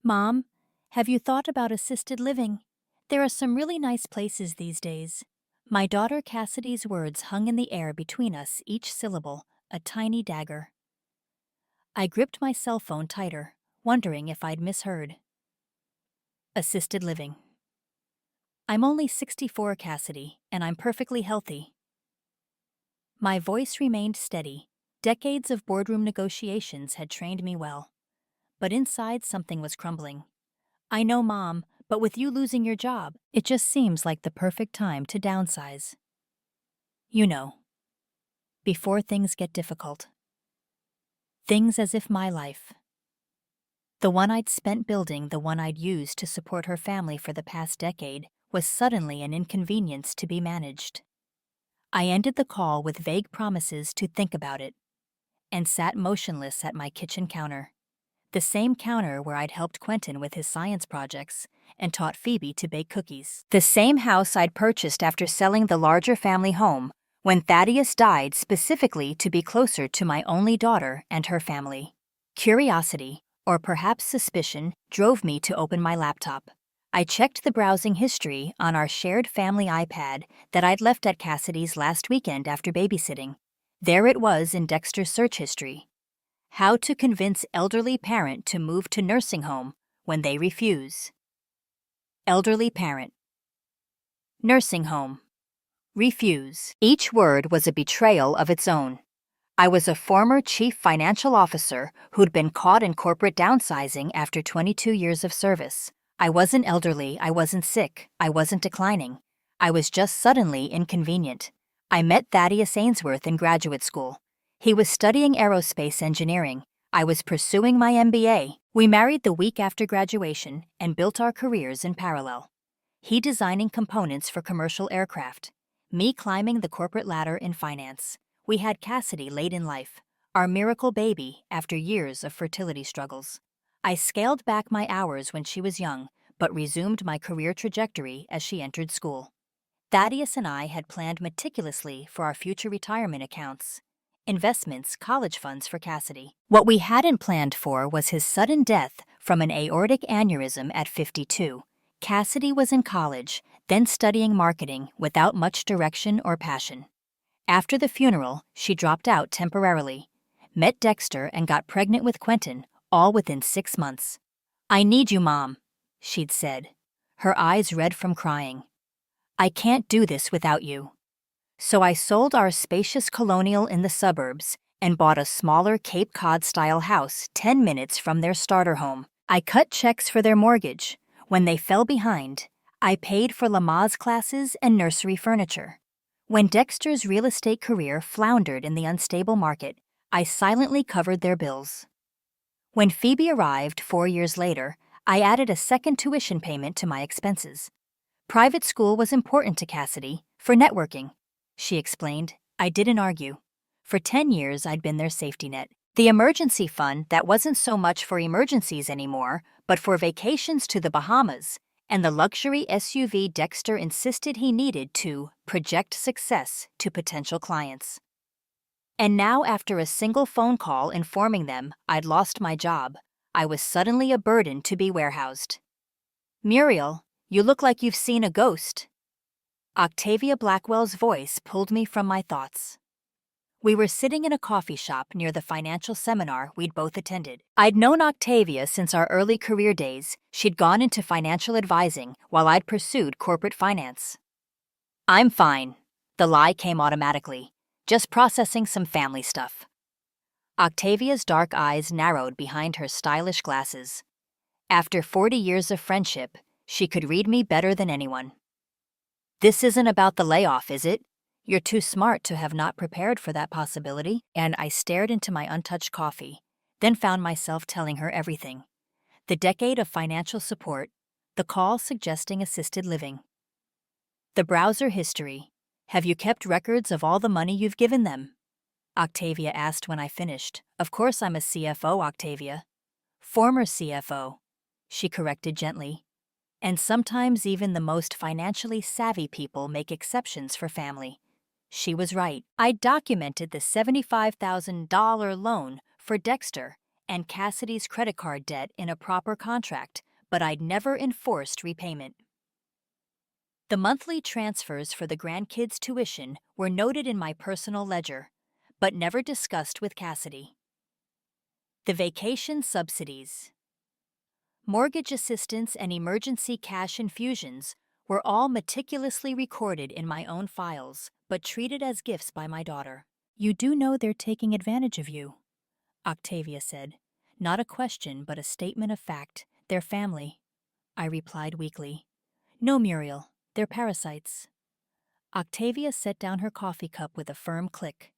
Mom, have you thought about assisted living? There are some really nice places these days. My daughter Cassidy's words hung in the air between us, each syllable, a tiny dagger. I gripped my cell phone tighter, wondering if I'd misheard. Assisted living. I'm only 64, Cassidy, and I'm perfectly healthy. My voice remained steady. Decades of boardroom negotiations had trained me well. But inside something was crumbling. I know, Mom, but with you losing your job, it just seems like the perfect time to downsize. You know, before things get difficult. Things as if my life, the one I'd spent building, the one I'd used to support her family for the past decade, was suddenly an inconvenience to be managed. I ended the call with vague promises to think about it, and sat motionless at my kitchen counter. The same counter where I'd helped Quentin with his science projects and taught Phoebe to bake cookies. The same house I'd purchased after selling the larger family home when Thaddeus died, specifically to be closer to my only daughter and her family. Curiosity, or perhaps suspicion, drove me to open my laptop. I checked the browsing history on our shared family iPad that I'd left at Cassidy's last weekend after babysitting. There it was in Dexter's search history. How to convince elderly parent to move to nursing home when they refuse. Elderly parent. Nursing home. Refuse. Each word was a betrayal of its own. I was a former chief financial officer who'd been caught in corporate downsizing after 22 years of service. I wasn't elderly, I wasn't sick, I wasn't declining. I was just suddenly inconvenient. I met Thaddeus Ainsworth in graduate school. He was studying aerospace engineering. I was pursuing my MBA. We married the week after graduation and built our careers in parallel. He designing components for commercial aircraft. Me climbing the corporate ladder in finance. We had Cassidy late in life, our miracle baby after years of fertility struggles. I scaled back my hours when she was young, but resumed my career trajectory as she entered school. Thaddeus and I had planned meticulously for our future retirement accounts. Investments, college funds for Cassidy. What we hadn't planned for was his sudden death from an aortic aneurysm at 52. Cassidy was in college, then studying marketing without much direction or passion. After the funeral, she dropped out temporarily, met Dexter and got pregnant with Quentin, all within 6 months. "I need you, Mom," she'd said, her eyes red from crying. "I can't do this without you." So I sold our spacious colonial in the suburbs and bought a smaller Cape Cod-style house 10 minutes from their starter home. I cut checks for their mortgage. When they fell behind, I paid for Lamaze classes and nursery furniture. When Dexter's real estate career floundered in the unstable market, I silently covered their bills. When Phoebe arrived 4 years later, I added a second tuition payment to my expenses. Private school was important to Cassidy, for networking. She explained. I didn't argue. For 10 years, I'd been their safety net. The emergency fund that wasn't so much for emergencies anymore, but for vacations to the Bahamas, and the luxury SUV Dexter insisted he needed to project success to potential clients. And now, after a single phone call informing them I'd lost my job, I was suddenly a burden to be warehoused. "Muriel, you look like you've seen a ghost." Octavia Blackwell's voice pulled me from my thoughts. We were sitting in a coffee shop near the financial seminar we'd both attended. I'd known Octavia since our early career days. She'd gone into financial advising while I'd pursued corporate finance. "I'm fine." The lie came automatically. "Just processing some family stuff." Octavia's dark eyes narrowed behind her stylish glasses. After 40 years of friendship, she could read me better than anyone. "This isn't about the layoff, is it? You're too smart to have not prepared for that possibility." And I stared into my untouched coffee, then found myself telling her everything. The decade of financial support, the call suggesting assisted living. The browser history. "Have you kept records of all the money you've given them?" Octavia asked when I finished. "Of course I'm a CFO, Octavia." "Former CFO," she corrected gently. "And sometimes even the most financially savvy people make exceptions for family." She was right. I documented the $75,000 loan for Dexter and Cassidy's credit card debt in a proper contract, but I'd never enforced repayment. The monthly transfers for the grandkids' tuition were noted in my personal ledger, but never discussed with Cassidy. The vacation subsidies. Mortgage assistance and emergency cash infusions were all meticulously recorded in my own files, but treated as gifts by my daughter. "You do know they're taking advantage of you," Octavia said. "Not a question, but a statement of fact. They're family," I replied weakly. "No, Muriel, they're parasites." Octavia set down her coffee cup with a firm click.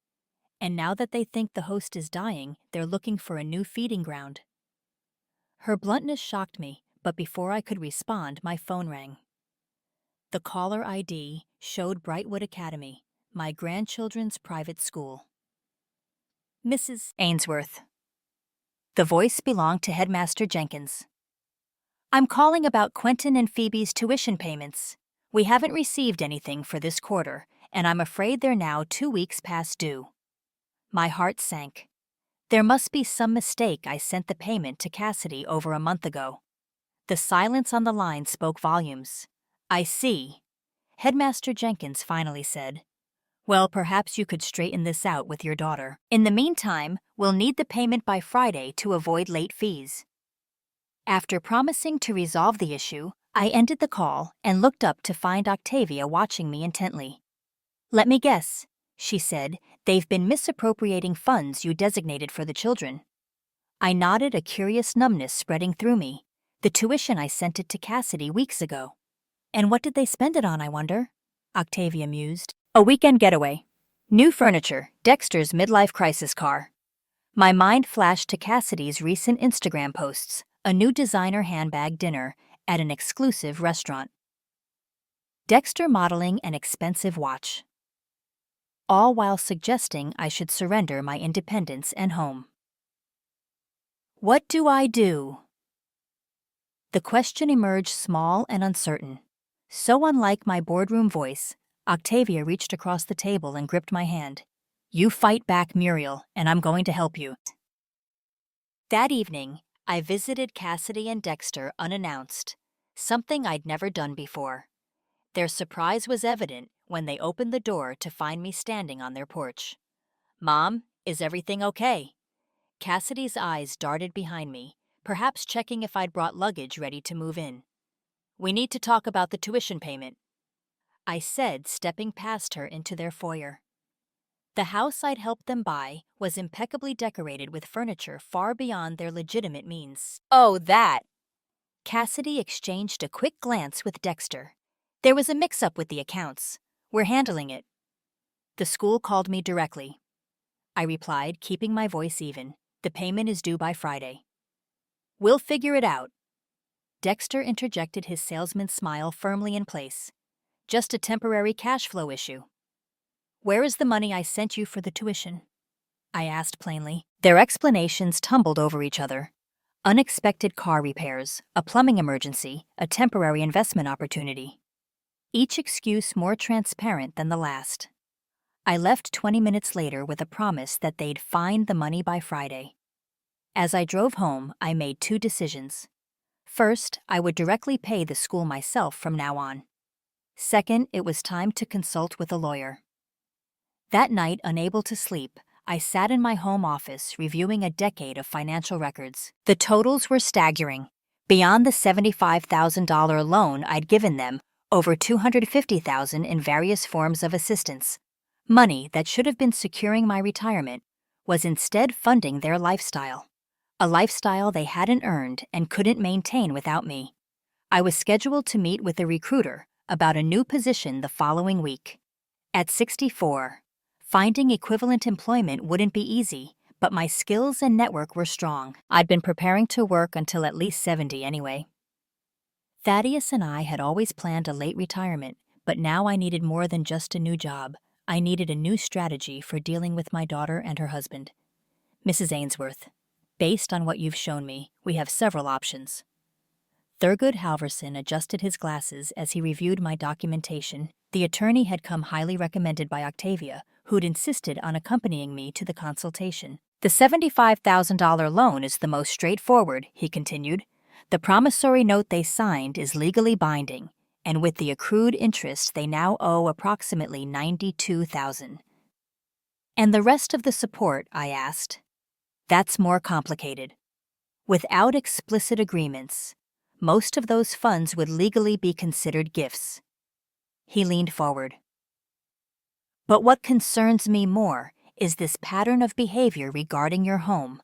"And now that they think the host is dying, they're looking for a new feeding ground." Her bluntness shocked me, but before I could respond, my phone rang. The caller ID showed Brightwood Academy, my grandchildren's private school. "Mrs. Ainsworth." The voice belonged to Headmaster Jenkins. "I'm calling about Quentin and Phoebe's tuition payments. We haven't received anything for this quarter, and I'm afraid they're now 2 weeks past due." My heart sank. There must be some mistake. I sent the payment to Cassidy over a month ago. The silence on the line spoke volumes. "I see," Headmaster Jenkins finally said. "Well, perhaps you could straighten this out with your daughter. In the meantime, we'll need the payment by Friday to avoid late fees." After promising to resolve the issue, I ended the call and looked up to find Octavia watching me intently. "Let me guess," she said. "They've been misappropriating funds you designated for the children." I nodded, a curious numbness spreading through me. The tuition I sent it to Cassidy weeks ago. "And what did they spend it on, I wonder?" Octavia mused. "A weekend getaway. New furniture, Dexter's midlife crisis car." My mind flashed to Cassidy's recent Instagram posts, a new designer handbag dinner at an exclusive restaurant. Dexter modeling an expensive watch. All while suggesting I should surrender my independence and home. What do I do? The question emerged small and uncertain. So unlike my boardroom voice, Octavia reached across the table and gripped my hand. "You fight back, Muriel, and I'm going to help you." That evening, I visited Cassidy and Dexter unannounced, something I'd never done before. Their surprise was evident when they opened the door to find me standing on their porch. "Mom, is everything okay?" Cassidy's eyes darted behind me, perhaps checking if I'd brought luggage ready to move in. "We need to talk about the tuition payment," I said, stepping past her into their foyer. The house I'd helped them buy was impeccably decorated with furniture far beyond their legitimate means. "Oh, that!" Cassidy exchanged a quick glance with Dexter. "There was a mix-up with the accounts. We're handling it." "The school called me directly," I replied, keeping my voice even. "The payment is due by Friday." "We'll figure it out." Dexter interjected, his salesman's smile firmly in place. "Just a temporary cash flow issue." "Where is the money I sent you for the tuition?" I asked plainly. Their explanations tumbled over each other. Unexpected car repairs, a plumbing emergency, a temporary investment opportunity. Each excuse more transparent than the last. I left 20 minutes later with a promise that they'd find the money by Friday. As I drove home, I made 2 decisions. First, I would directly pay the school myself from now on. Second, it was time to consult with a lawyer. That night, unable to sleep, I sat in my home office reviewing a decade of financial records. The totals were staggering. Beyond the $75,000 loan I'd given them, over $250,000 in various forms of assistance. Money that should have been securing my retirement was instead funding their lifestyle. A lifestyle they hadn't earned and couldn't maintain without me. I was scheduled to meet with a recruiter about a new position the following week. At 64, finding equivalent employment wouldn't be easy, but my skills and network were strong. I'd been preparing to work until at least 70 anyway. Thaddeus and I had always planned a late retirement, but now I needed more than just a new job. I needed a new strategy for dealing with my daughter and her husband. "Mrs. Ainsworth, based on what you've shown me, we have several options." Thurgood Halverson adjusted his glasses as he reviewed my documentation. The attorney had come highly recommended by Octavia, who'd insisted on accompanying me to the consultation. The $75,000 loan is the most straightforward, he continued. The promissory note they signed is legally binding, and with the accrued interest they now owe approximately $92,000. And the rest of the support, I asked. That's more complicated. Without explicit agreements, most of those funds would legally be considered gifts. He leaned forward. But what concerns me more is this pattern of behavior regarding your home.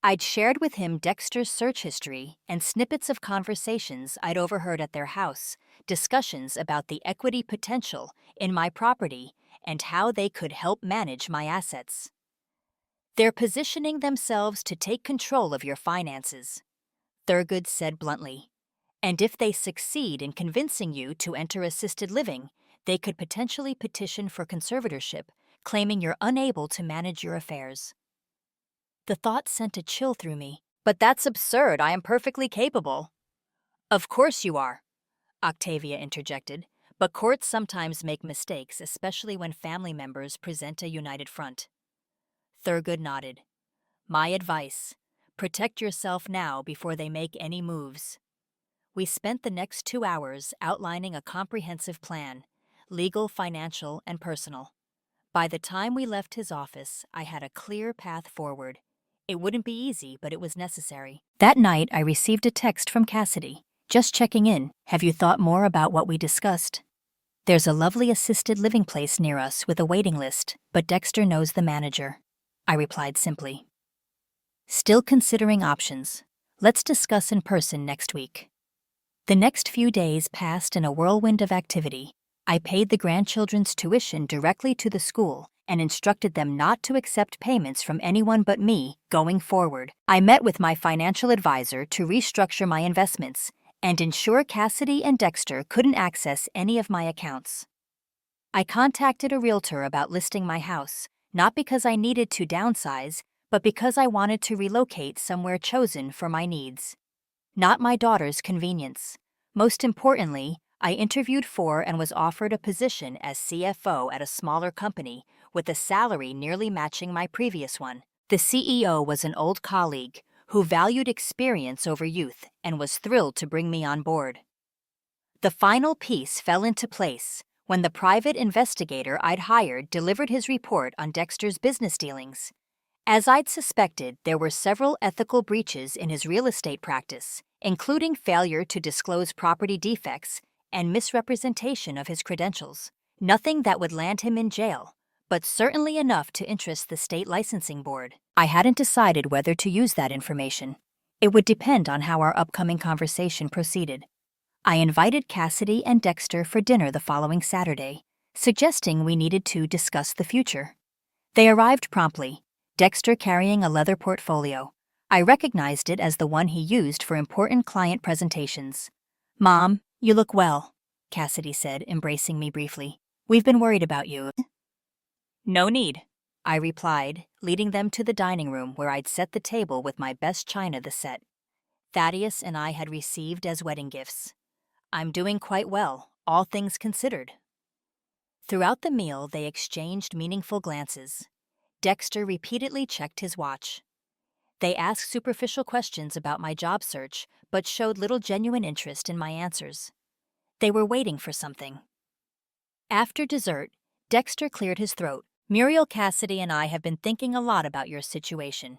I'd shared with him Dexter's search history and snippets of conversations I'd overheard at their house, discussions about the equity potential in my property and how they could help manage my assets. They're positioning themselves to take control of your finances, Thurgood said bluntly. And if they succeed in convincing you to enter assisted living, they could potentially petition for conservatorship, claiming you're unable to manage your affairs. The thought sent a chill through me. But that's absurd. I am perfectly capable. Of course you are, Octavia interjected, but courts sometimes make mistakes, especially when family members present a united front. Thurgood nodded. My advice: protect yourself now before they make any moves. We spent the next 2 hours outlining a comprehensive plan, legal, financial, and personal. By the time we left his office, I had a clear path forward. It wouldn't be easy, but it was necessary. That night, I received a text from Cassidy. Just checking in. Have you thought more about what we discussed? There's a lovely assisted living place near us with a waiting list, but Dexter knows the manager. I replied simply. Still considering options. Let's discuss in person next week. The next few days passed in a whirlwind of activity. I paid the grandchildren's tuition directly to the school and instructed them not to accept payments from anyone but me going forward. I met with my financial advisor to restructure my investments and ensure Cassidy and Dexter couldn't access any of my accounts. I contacted a realtor about listing my house, not because I needed to downsize, but because I wanted to relocate somewhere chosen for my needs. Not my daughter's convenience. Most importantly, I interviewed for and was offered a position as CFO at a smaller company with a salary nearly matching my previous one. The CEO was an old colleague who valued experience over youth and was thrilled to bring me on board. The final piece fell into place when the private investigator I'd hired delivered his report on Dexter's business dealings. As I'd suspected, there were several ethical breaches in his real estate practice, including failure to disclose property defects and misrepresentation of his credentials. Nothing that would land him in jail, but certainly enough to interest the state licensing board. I hadn't decided whether to use that information. It would depend on how our upcoming conversation proceeded. I invited Cassidy and Dexter for dinner the following Saturday, suggesting we needed to discuss the future. They arrived promptly, Dexter carrying a leather portfolio. I recognized it as the one he used for important client presentations. "Mom, you look well," Cassidy said, embracing me briefly. "We've been worried about you." "No need," I replied, leading them to the dining room where I'd set the table with my best china the set. Thaddeus and I had received as wedding gifts. "I'm doing quite well, all things considered." Throughout the meal, they exchanged meaningful glances. Dexter repeatedly checked his watch. They asked superficial questions about my job search, but showed little genuine interest in my answers. They were waiting for something. After dessert, Dexter cleared his throat. "Muriel, Cassidy and I have been thinking a lot about your situation."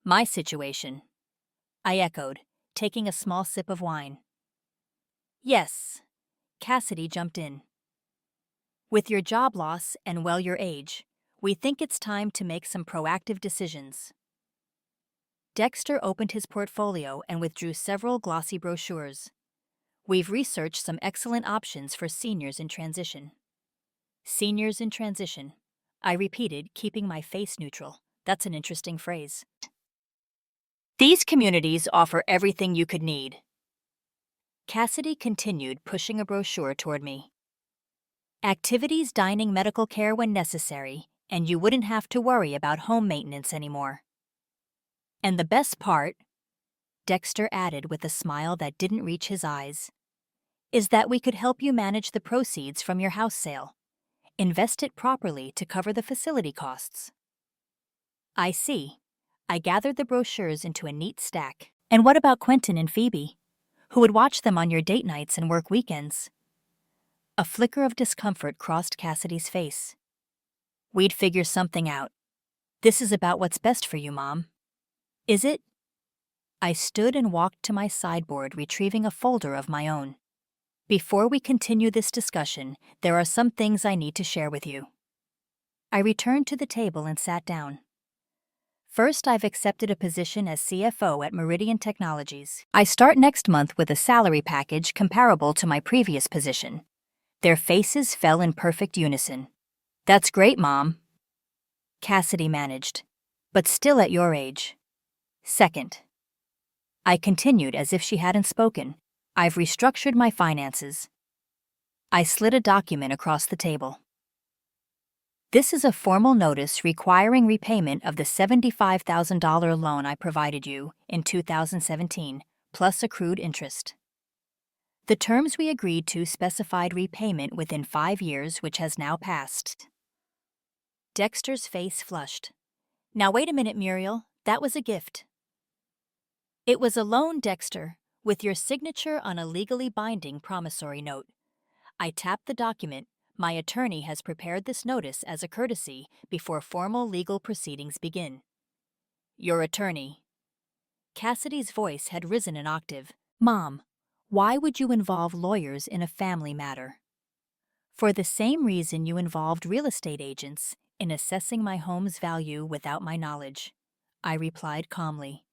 "My situation?" I echoed, taking a small sip of wine. "Yes," Cassidy jumped in. "With your job loss and your age, we think it's time to make some proactive decisions." Dexter opened his portfolio and withdrew several glossy brochures. "We've researched some excellent options for seniors in transition." Seniors in transition, I repeated, keeping my face neutral. That's an interesting phrase. "These communities offer everything you could need." Cassidy continued, pushing a brochure toward me. "Activities, dining, medical care when necessary, and you wouldn't have to worry about home maintenance anymore. And the best part," Dexter added with a smile that didn't reach his eyes, "is that we could help you manage the proceeds from your house sale. Invest it properly to cover the facility costs." I see. I gathered the brochures into a neat stack. And what about Quentin and Phoebe? Who would watch them on your date nights and work weekends? A flicker of discomfort crossed Cassidy's face. We'd figure something out. This is about what's best for you, Mom. Is it? I stood and walked to my sideboard, retrieving a folder of my own. Before we continue this discussion, there are some things I need to share with you. I returned to the table and sat down. First, I've accepted a position as CFO at Meridian Technologies. I start next month with a salary package comparable to my previous position. Their faces fell in perfect unison. That's great, Mom. Cassidy managed. But still at your age. Second. I continued as if she hadn't spoken. I've restructured my finances. I slid a document across the table. This is a formal notice requiring repayment of the $75,000 loan I provided you in 2017, plus accrued interest. The terms we agreed to specified repayment within 5 years, which has now passed. Dexter's face flushed. Now wait a minute, Muriel. That was a gift. It was a loan, Dexter, with your signature on a legally binding promissory note. I tapped the document. My attorney has prepared this notice as a courtesy before formal legal proceedings begin. Your attorney. Cassidy's voice had risen an octave. Mom, why would you involve lawyers in a family matter? For the same reason you involved real estate agents in assessing my home's value without my knowledge, I replied calmly.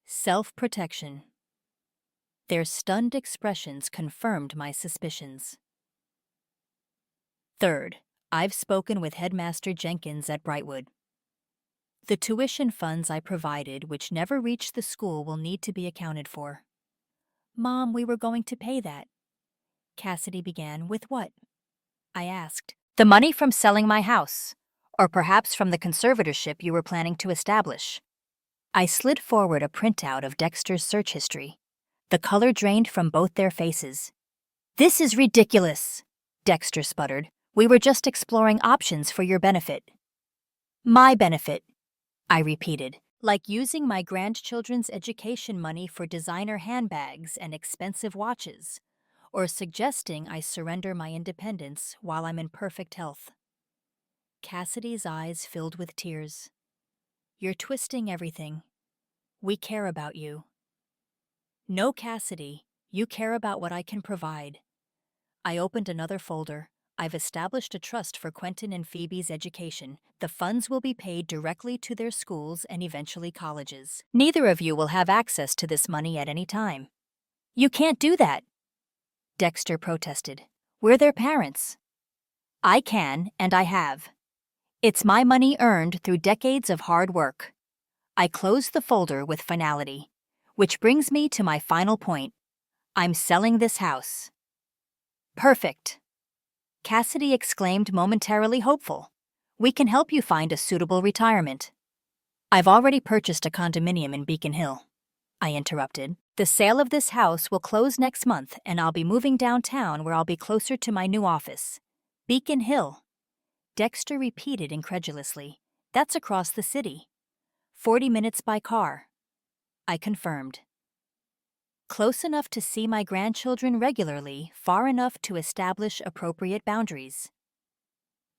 Self-protection. Their stunned expressions confirmed my suspicions. Third, I've spoken with Headmaster Jenkins at Brightwood. The tuition funds I provided, which never reached the school, will need to be accounted for. Mom, we were going to pay that. Cassidy began. With what? I asked. The money from selling my house, or perhaps from the conservatorship you were planning to establish. I slid forward a printout of Dexter's search history. The color drained from both their faces. This is ridiculous, Dexter sputtered. We were just exploring options for your benefit. My benefit, I repeated, like using my grandchildren's education money for designer handbags and expensive watches, or suggesting I surrender my independence while I'm in perfect health. Cassidy's eyes filled with tears. You're twisting everything. We care about you. No, Cassidy, you care about what I can provide. I opened another folder. I've established a trust for Quentin and Phoebe's education. The funds will be paid directly to their schools and eventually colleges. Neither of you will have access to this money at any time. You can't do that, Dexter protested. We're their parents. I can, and I have. It's my money earned through decades of hard work. I closed the folder with finality, which brings me to my final point. I'm selling this house. Perfect. Cassidy exclaimed, momentarily hopeful. We can help you find a suitable retirement. I've already purchased a condominium in Beacon Hill, I interrupted. The sale of this house will close next month, and I'll be moving downtown where I'll be closer to my new office. Beacon Hill. Dexter repeated incredulously. That's across the city. 40 minutes by car. I confirmed. Close enough to see my grandchildren regularly, far enough to establish appropriate boundaries.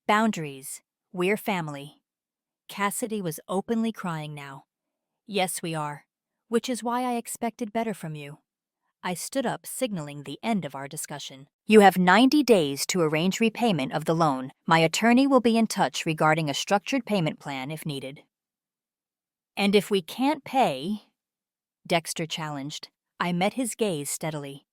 Boundaries. We're family. Cassidy was openly crying now. Yes, we are, which is why I expected better from you. I stood up, signaling the end of our discussion. You have 90 days to arrange repayment of the loan. My attorney will be in touch regarding a structured payment plan if needed. And if we can't pay, Dexter challenged. I met his gaze steadily.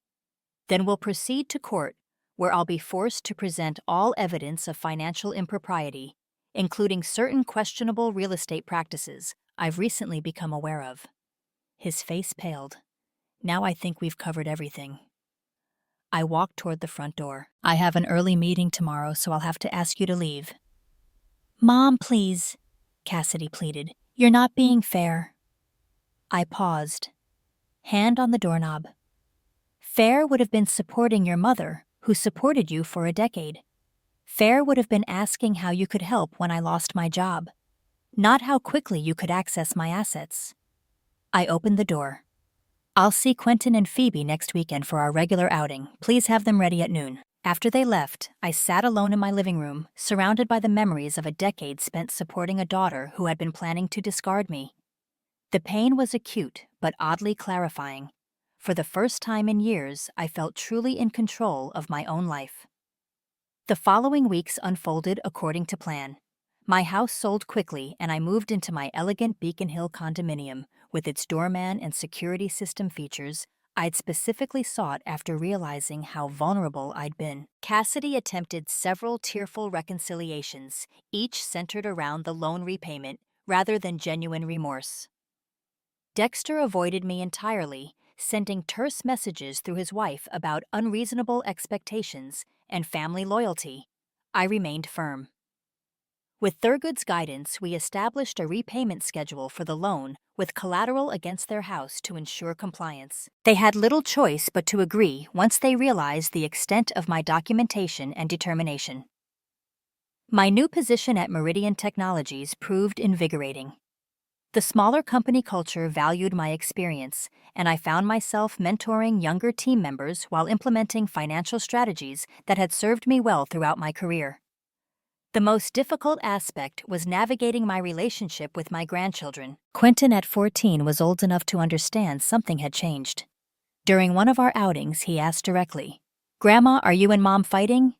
Then we'll proceed to court, where I'll be forced to present all evidence of financial impropriety, including certain questionable real estate practices I've recently become aware of. His face paled. Now I think we've covered everything. I walked toward the front door. I have an early meeting tomorrow, so I'll have to ask you to leave. Mom, please, Cassidy pleaded. You're not being fair. I paused. Hand on the doorknob. Fair would have been supporting your mother, who supported you for a decade. Fair would have been asking how you could help when I lost my job. not how quickly you could access my assets. I opened the door. I'll see Quentin and Phoebe next weekend for our regular outing. Please have them ready at noon. After they left, I sat alone in my living room, surrounded by the memories of a decade spent supporting a daughter who had been planning to discard me. The pain was acute, but oddly clarifying. For the first time in years, I felt truly in control of my own life. The following weeks unfolded according to plan. My house sold quickly and I moved into my elegant Beacon Hill condominium with its doorman and security system features I'd specifically sought after realizing how vulnerable I'd been. Cassidy attempted several tearful reconciliations, each centered around the loan repayment rather than genuine remorse. Dexter avoided me entirely, sending terse messages through his wife about unreasonable expectations and family loyalty. I remained firm. With Thurgood's guidance, we established a repayment schedule for the loan with collateral against their house to ensure compliance. They had little choice but to agree once they realized the extent of my documentation and determination. My new position at Meridian Technologies proved invigorating. The smaller company culture valued my experience, and I found myself mentoring younger team members while implementing financial strategies that had served me well throughout my career. The most difficult aspect was navigating my relationship with my grandchildren. Quentin at 14 was old enough to understand something had changed. During one of our outings, he asked directly, "Grandma, are you and Mom fighting?"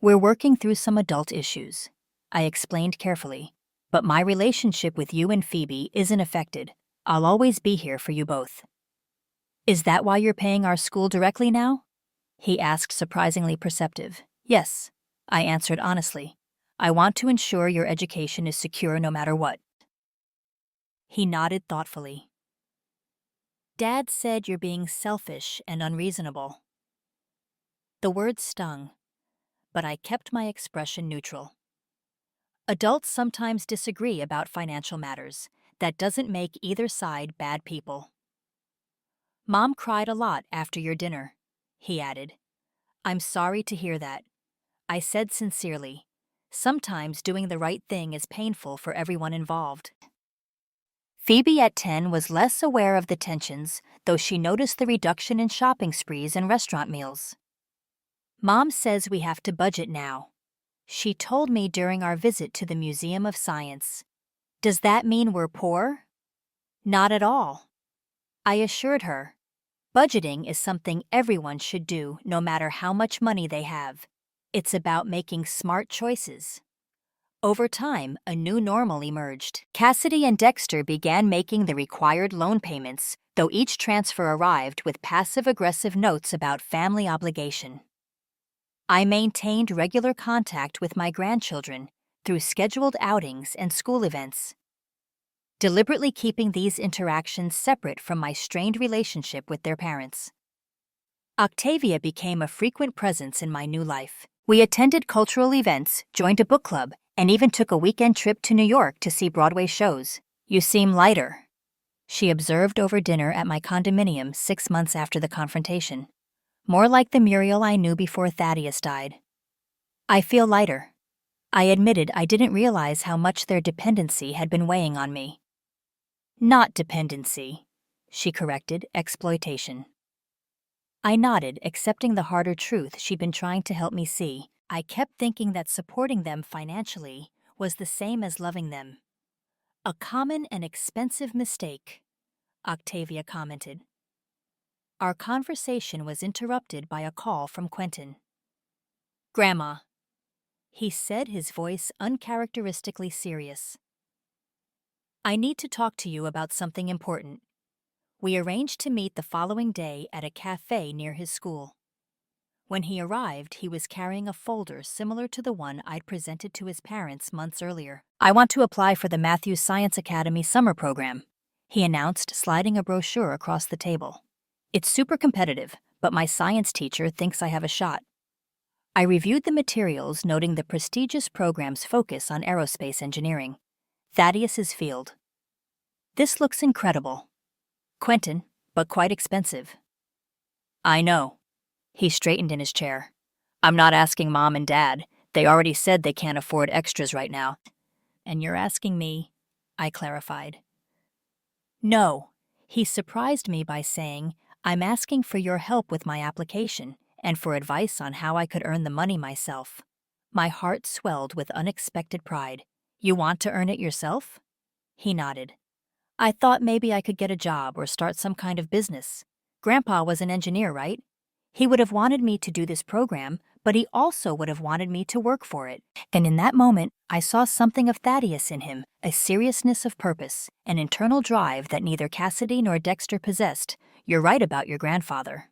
"We're working through some adult issues," I explained carefully. "But my relationship with you and Phoebe isn't affected. I'll always be here for you both." "Is that why you're paying our school directly now?" he asked, surprisingly perceptive. "Yes," I answered honestly. "I want to ensure your education is secure no matter what." He nodded thoughtfully. "Dad said you're being selfish and unreasonable." The words stung, but I kept my expression neutral. Adults sometimes disagree about financial matters. That doesn't make either side bad people. "Mom cried a lot after your dinner," he added. "I'm sorry to hear that." I said sincerely. Sometimes doing the right thing is painful for everyone involved. Phoebe at 10 was less aware of the tensions, though she noticed the reduction in shopping sprees and restaurant meals. "Mom says we have to budget now," she told me during our visit to the Museum of Science. "Does that mean we're poor?" "Not at all," I assured her. "Budgeting is something everyone should do no matter how much money they have. It's about making smart choices." Over time, a new normal emerged. Cassidy and Dexter began making the required loan payments, though each transfer arrived with passive-aggressive notes about family obligation. I maintained regular contact with my grandchildren through scheduled outings and school events, deliberately keeping these interactions separate from my strained relationship with their parents. Octavia became a frequent presence in my new life. We attended cultural events, joined a book club, and even took a weekend trip to New York to see Broadway shows. "You seem lighter," she observed over dinner at my condominium 6 months after the confrontation. "More like the Muriel I knew before Thaddeus died." "I feel lighter." I admitted I didn't realize how much their dependency had been weighing on me. "Not dependency," she corrected, "exploitation." I nodded, accepting the harder truth she'd been trying to help me see. I kept thinking that supporting them financially was the same as loving them. "A common and expensive mistake," Octavia commented. Our conversation was interrupted by a call from Quentin. "Grandma," he said, his voice uncharacteristically serious. "I need to talk to you about something important." We arranged to meet the following day at a cafe near his school. When he arrived, he was carrying a folder similar to the one I'd presented to his parents months earlier. "I want to apply for the Matthews Science Academy summer program," he announced, sliding a brochure across the table. "It's super competitive, but my science teacher thinks I have a shot." I reviewed the materials, noting the prestigious program's focus on aerospace engineering, Thaddeus's field. "This looks incredible, Quentin, but quite expensive." "I know." He straightened in his chair. "I'm not asking Mom and Dad. They already said they can't afford extras right now. And you're asking me, I clarified. No, he surprised me by saying, I'm asking for your help with my application and for advice on how I could earn the money myself. My heart swelled with unexpected pride. You want to earn it yourself? He nodded. I thought maybe I could get a job or start some kind of business. Grandpa was an engineer, right? He would have wanted me to do this program, but he also would have wanted me to work for it. And in that moment, I saw something of Thaddeus in him, a seriousness of purpose, an internal drive that neither Cassidy nor Dexter possessed. You're right about your grandfather.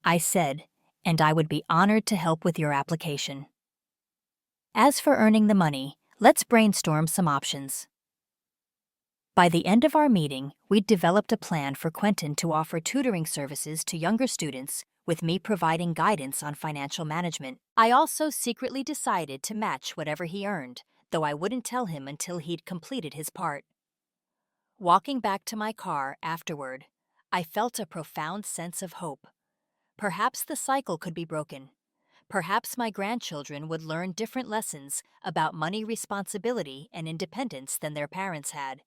I said, and I would be honored to help with your application. As for earning the money, let's brainstorm some options. By the end of our meeting, we'd developed a plan for Quentin to offer tutoring services to younger students, with me providing guidance on financial management. I also secretly decided to match whatever he earned, though I wouldn't tell him until he'd completed his part. Walking back to my car afterward, I felt a profound sense of hope. Perhaps the cycle could be broken. Perhaps my grandchildren would learn different lessons about money responsibility and independence than their parents had.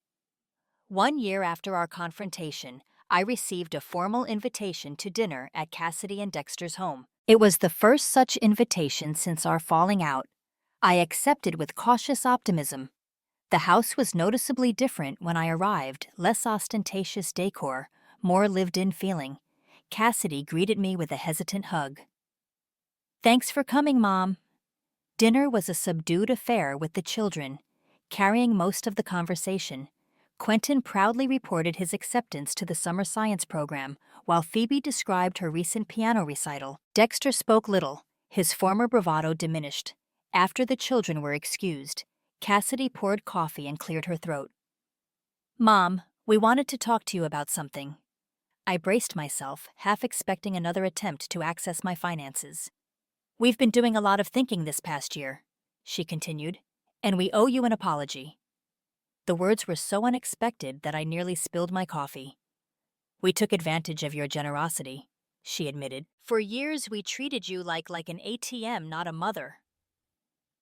1 year after our confrontation, I received a formal invitation to dinner at Cassidy and Dexter's home. It was the first such invitation since our falling out. I accepted with cautious optimism. The house was noticeably different when I arrived, less ostentatious decor, more lived-in feeling. Cassidy greeted me with a hesitant hug. Thanks for coming, Mom. Dinner was a subdued affair with the children, carrying most of the conversation. Quentin proudly reported his acceptance to the summer science program, while Phoebe described her recent piano recital. Dexter spoke little, his former bravado diminished. After the children were excused, Cassidy poured coffee and cleared her throat. Mom, we wanted to talk to you about something. I braced myself, half expecting another attempt to access my finances. We've been doing a lot of thinking this past year, she continued, and we owe you an apology. The words were so unexpected that I nearly spilled my coffee. We took advantage of your generosity, she admitted. For years we treated you like an ATM, not a mother.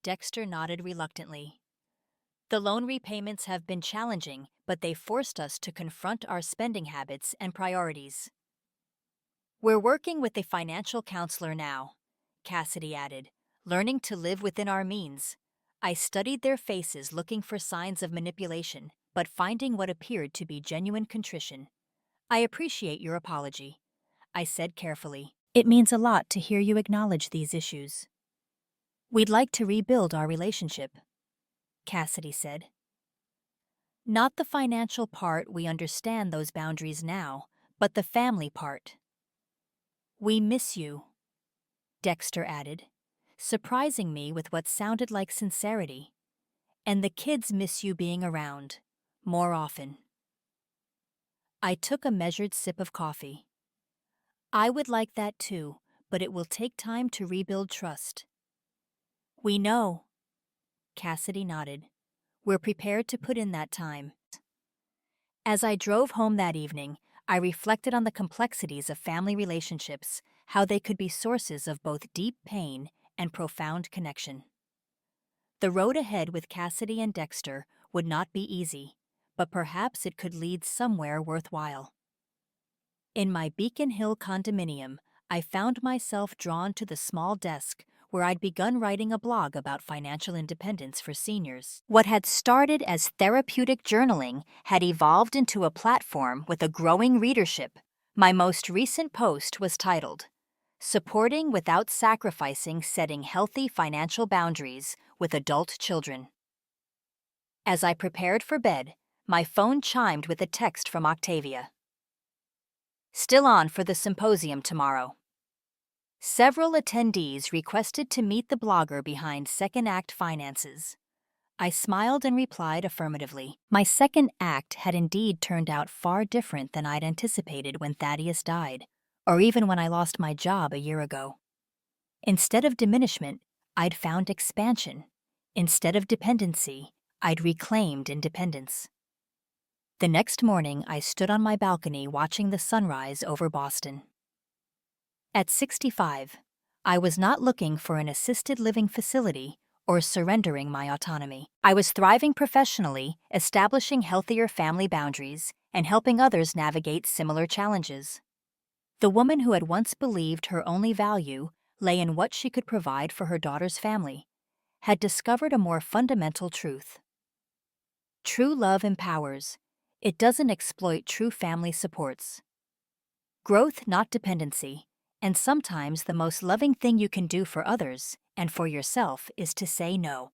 Dexter nodded reluctantly. The loan repayments have been challenging, but they forced us to confront our spending habits and priorities. We're working with a financial counselor now, Cassidy added, learning to live within our means. I studied their faces looking for signs of manipulation, but finding what appeared to be genuine contrition. I appreciate your apology, I said carefully. It means a lot to hear you acknowledge these issues. We'd like to rebuild our relationship, Cassidy said. Not the financial part, we understand those boundaries now, but the family part. We miss you, Dexter added, surprising me with what sounded like sincerity. And the kids miss you being around, more often. I took a measured sip of coffee. I would like that too, but it will take time to rebuild trust. We know, Cassidy nodded. We're prepared to put in that time. As I drove home that evening, I reflected on the complexities of family relationships, how they could be sources of both deep pain and profound connection. The road ahead with Cassidy and Dexter would not be easy, but perhaps it could lead somewhere worthwhile. In my Beacon Hill condominium, I found myself drawn to the small desk where I'd begun writing a blog about financial independence for seniors. What had started as therapeutic journaling had evolved into a platform with a growing readership. My most recent post was titled, Supporting Without Sacrificing Setting Healthy Financial Boundaries with Adult Children. As I prepared for bed, my phone chimed with a text from Octavia. Still on for the symposium tomorrow. Several attendees requested to meet the blogger behind Second Act Finances. I smiled and replied affirmatively. My second act had indeed turned out far different than I'd anticipated when Thaddeus died, or even when I lost my job a year ago. Instead of diminishment, I'd found expansion. Instead of dependency, I'd reclaimed independence. The next morning, I stood on my balcony watching the sunrise over Boston. At 65, I was not looking for an assisted living facility or surrendering my autonomy. I was thriving professionally, establishing healthier family boundaries, and helping others navigate similar challenges. The woman who had once believed her only value lay in what she could provide for her daughter's family had discovered a more fundamental truth. True love empowers. It doesn't exploit. True family supports. Growth, not dependency. And sometimes the most loving thing you can do for others and for yourself is to say no.